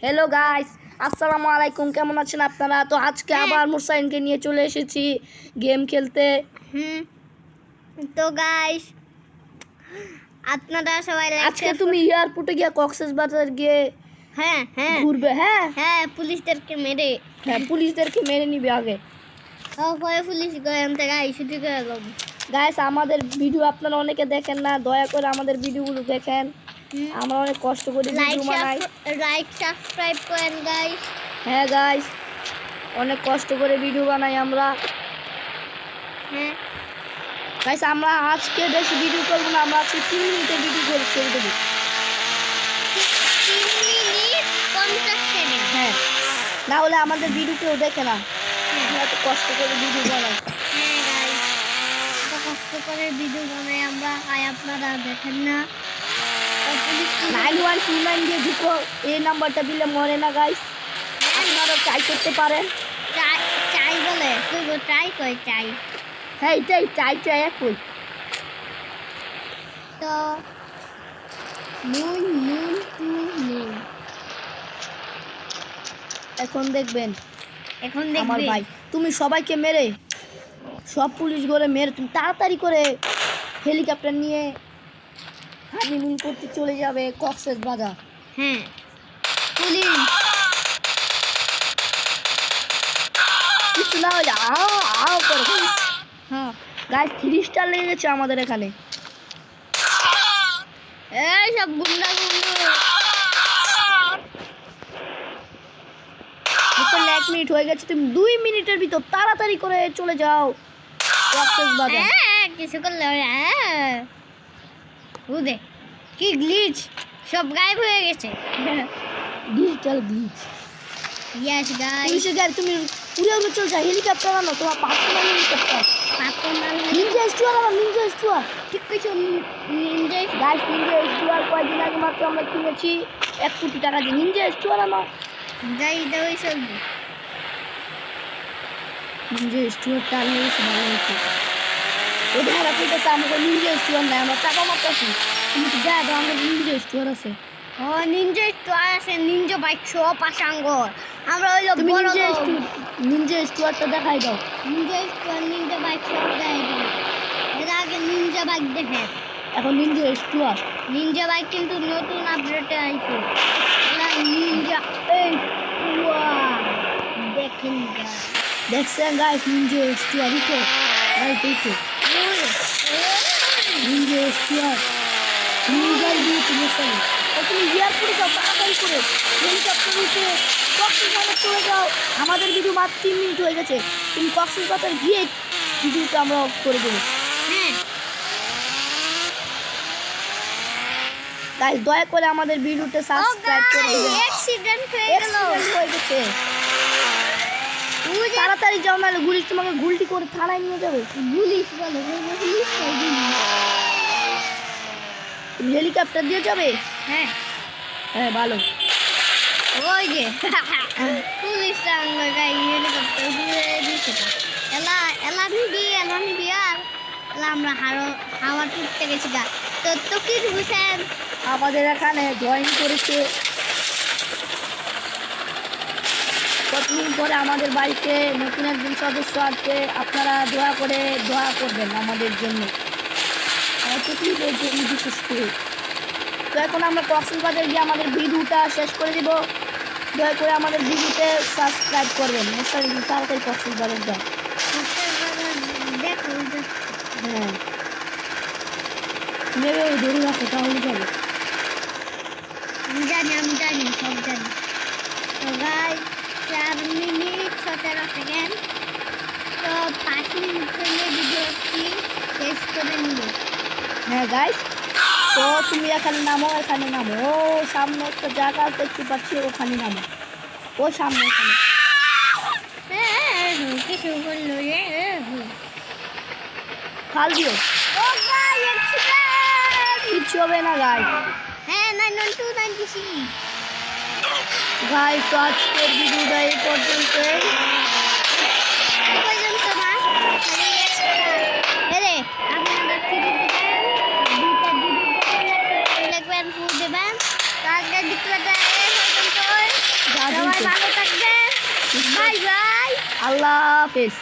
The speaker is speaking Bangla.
হ্যালো গাইস, আসসালামু আলাইকুম। কেমন আছেন আপনারা? তো আজকে আবার মুসাইনকে নিয়ে চলে এসেছি গেম খেলতে। তো গাইস, আপনারা সবাই আজকে তুমি এয়ারপোর্টে গিয়ে কক্সবাজার গিয়ে হ্যাঁ ঘুরবে। হ্যাঁ, পুলিশদেরকে মেরে পুলিশদেরকে মেরে নিবে আগে। পরে পুলিশ গেমতে গাইস ছুটি করে দেবো। গাইস, আমাদের ভিডিও আপনারা অনেকে দেখেন না, দয়া করে আমাদের ভিডিওগুলো দেখেন। আমরা অনেক কষ্ট করে ভিডিও বানাই। লাইক সাবস্ক্রাইব করেন গাইস। হ্যাঁ গাইস, অনেক কষ্ট করে ভিডিও বানাই আমরা। হ্যাঁ গাইস, আমরা আজকে বেশি ভিডিও করবো না, আমরা আজকে 3 মিনিটের ভিডিও করে ছেড়ে দেবো। 3 মিনিট 50 সেকেন্ড। হ্যাঁ, না হলে আমাদের ভিডিও কেউ দেখে না। আমরা এত কষ্ট করে ভিডিও বানাই। হ্যাঁ গাইস, এত কষ্ট করে ভিডিও বানাই আমরা, আপনারা দেখেন না। 9129 দিয়ে ঢুকো, এই নাম্বারটা দিলে মরে না গাইস। আপনারা ট্রাই করতে পারেন। চাই বলে তুই ট্রাই কই চাই। হ্যাঁ, এটাই চাই একই। তো নুন এখন দেখবেন আমার দেখবে ভাই, তুমি সবাইকে মেরে সব পুলিশ করে মেরে তুমি তাড়াতাড়ি করে হেলিকপ্টার নিয়ে হানিমুন করতে চলে যাবে কক্সবাজার। হ্যাঁ পুলিশ কিছু না হলে আও করে। হ্যাঁ গাইস, 3 স্টার লেগে গেছে আমাদের এখানে। এই সব গুন্ডা 1 মিনিট হয়ে গেছে, তুমি 2 মিনিটের ভিতর তাড়াতাড়ি করে চলে যাও কক্সবাজার। কিছু করলে বুঝে কি গ্লিচ সব গায়েব হয়ে গেছে। Digital glitch. ইয়েস গাইস, পুলিশের গাড়ি তুমি উড়ে চলে যাও। হেলিকপ্টার আনো, তোমার পার্সোনাল হেলিকপ্টার। নিনজা স্টুয়ার আনো, নিনজা স্টুয়ার। ঠিক কইছো নিনজা গাইস, নিনজা স্টুয়ার কয়েকদিন আগে মাত্র আমরা কিনেছি 1 কোটি টাকা দিয়ে। নিনজা স্টুয়ার আনো। যাই দেই চলবে। নিনজা স্টুয়ারটা আনলে বেশি ভালো হতো। ওদের হারা পেতেছে আমাকে নিনজা স্টুয়ার নাই, আমরা টাকা মারতেছি। তুমি তো যা দাও, আমাদের নিনজা স্টুয়ার আছে। ও নিনজা স্টোয়ার আছে, নিনজা বাইক সব আসাঙ্গর। আমরা হইলো তুমি বড় নিনজা স্টুয়ারটা দেখাই দাও। নিনজা স্টোয়ার নিনজা বাইক সব দেখাই দিই। এর আগে নিনজা বাইক দেখেন। এখন নিনজা স্টুয়ার। নিনজা বাইক কিন্তু নতুন আপডেটে আইছে। এটা নিনজা দেখেন দেখছেন গাইস, নিনজা স্টুয়ার উঠো গাইস, উঠো নিনজা স্টুয়ার। নিনজাই দিয়েছি মশাই। তুমি এয়ারপোর্টে যাও তাড়াতাড়ি করে, হেলিকপ্টার উঠে কক্সবাজার চলে যাও। আমাদের ভিডিও মাত্র 3 মিনিট হয়ে গেছে, তুমি কক্সবাজার গিয়ে ভিডিওটা আমরা অফ করে দেবো। গাইস, দয়া করে আমাদের ভিডিওতে সাবস্ক্রাইব করে দিবেন। অ্যাক্সিডেন্ট হয়ে গেছে, তাড়াতাড়ি যাও, নাহলে পুলিশ তোমাকে গুলটি করে থানায় নিয়ে যাবে। পুলিশ বলে পুলিশ তুমি হেলিকপ্টার দিয়ে যাবে? হ্যাঁ ভালো। ওই যে পুলিশ আনলো গাই হেলিকপ্টার দিয়ে দিচ্ছে। এলা নিবি আর আমরা হাওয়া টুটতে গেছি গা। তো কি বুঝছেন, আমাদের এখানে জয়েন করেছে কতদিন পরে আমাদের বাড়িতে নতুন একজন সদস্য আছে। আপনারা দয়া করবেন আমাদের জন্য, বিশেষ করে। তো এখন আমরা কক্সবাজার গিয়ে আমাদের ভিডিওটা শেষ করে দিব। দয়া করে আমাদের ভিডিওতে সাবস্ক্রাইব করবেন। তাড়াতাড়ি কক্সবাজার যাও। হ্যাঁ, নেবে ধরে রাখো, তাহলে যাবে। আমি জানি সব জানি। তো গাই 4 মিনিট 17 সেকেন্ড। তো 5 মিনিট জন্য ভিডিওটি শেষ করে নিব। হ্যাঁ গাইস, তো তুমি এখানে নামো। ও সামনে একটা জায়গা দেখতে পাচ্ছি, ওখানে নামো। ও সামনে ওখানে কিছু বললো খাল দিও। কিচ্ছু হবে না গাইস। হ্যাঁ 91296 গাইস, তো আজকের ভিডিওটা এই পর্যন্ত না। আরে আপনারা লিখবেন ফুল দেবেন। তো আজকের ভিডিওটা এই পর্যন্ত। আজ এই সবাই তো। ভালো থাকবেন, বাই বাই। আল্লাহ হাফেজ।